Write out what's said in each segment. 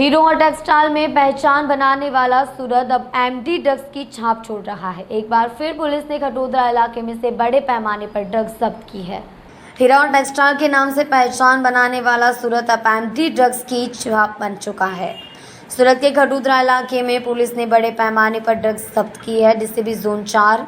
Hero और textile में पहचान बनाने वाला सूरत अब एमडी ड्रग्स की छाप छोड़ रहा है। एक बार फिर पुलिस ने खटोदरा इलाके में से बड़े पैमाने पर ड्रग्स जब्त की है। हीरा और टेक्सटाइल के नाम से पहचान बनाने वाला सूरत अब एमडी ड्रग्स की छाप बन चुका है। सूरत के खटोदरा इलाके में पुलिस ने बड़े पैमाने पर ड्रग्स जब्त की है, जिससे भी जोन 4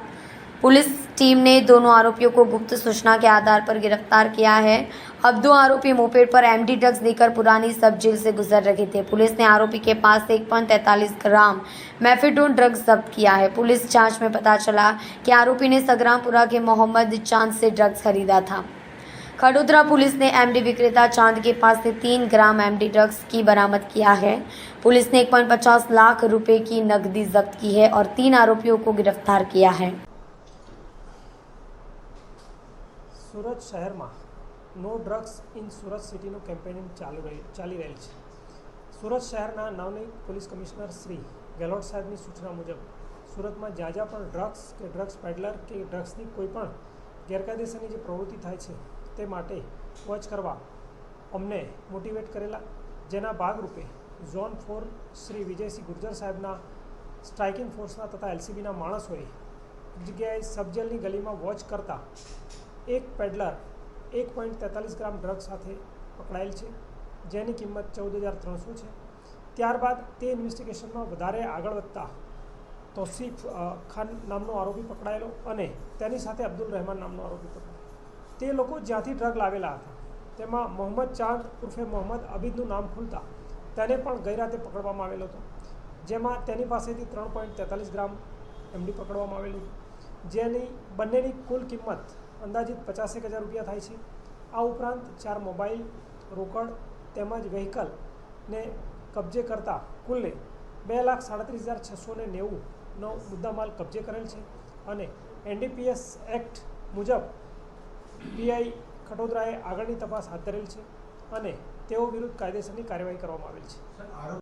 पुलिस टीम ने दोनों आरोपियों को गुप्त सूचना के आधार पर गिरफ्तार किया है। अब 2 आरोपी मोपेड पर एमडी ड्रग्स लेकर पुरानी सब जेल से गुजर रहे थे। पुलिस ने आरोपी के पास से 1.43 ग्राम मेफेडोन ड्रग्स जब्त किया है। पुलिस जांच में पता चला कि आरोपी ने संग्रामपुरा के मोहम्मद चांद से ड्रग्स खरीदा था। खटोदरा पुलिस ने एमडी विक्रेता चांद के पास से 3 ग्राम एमडी ड्रग्स की बरामद किया है। पुलिस ने 1.50 लाख रुपए की नकदी जब्त की है और 3 आरोपियों को गिरफ्तार किया है। सूरत शहर में no drugs in Surat city campaigning चाली रही है। सूरत शहरना नवनियुक्त पुलिस कमिश्नर श्री गहलोत साहेबनी सूचना मुजब सूरत में ज्યાં જ્યાં પણ ड्रग्स के ड्रग्स पेडलर के ड्रग्सनी कोईपण गैरकायदेसरनी जे प्रवृत्ति थाय छे ते माटे वॉच करवा अमने मोटिवेट करेला, जेना भागरूपे झोन 4 श्री विजयसिंह गुर्जर साहेबना स्ट्राइकिंग फोर्सना तथा एलसीबीना माणसोए जग्याए सबजेलनी गलीमां वॉच करता एक पेडलर 1.43 ग्राम ड्रग्स साथे पकड़ाયેલ છે, જેની કિંમત 14,300 છે। ત્યારબાદ તે ઇન્વેસ્ટિગેશનમાં વધારે આગળ વધતા તૌસીફ ખાન નામનો આરોપી પકડાયેલો અને તેની સાથે અબ્દુલ રહેમાન નામનો આરોપી પકડાયો। તે લોકો જ્યાંથી ડ્રગ લાવેલા હતા તેમાં મોહમ્મદ ચાંદ ઉર્ફે મોહમ્મદ અબીદનું નામ ખુલતા તેને પણ ગઈ રાતે પકડવામાં આવેલો હતો, જેમાં તેની પાસેથી 3.43 ગ્રામ એમડી પકડવામાં આવેલું, જેની બંનેની કુલ કિંમત અંદાજિત 50,000 રૂપિયા થાય છે। આ ઉપરાંત 4 મોબાઈલ, રોકડ તેમજ વ્હીકલ ને કબજે કરતા કુલ 2,37,690નો મુદ્દામાલ કબજે કરેલ છે અને એનડીપીએસ એક્ટ મુજબ પીઆઈ ખટોદરાએ આગળની તપાસ હાથ ધરેલ છે અને તેઓ વિરુદ્ધ કાયદેસરની કાર્યવાહી કરવામાં આવેલ છે।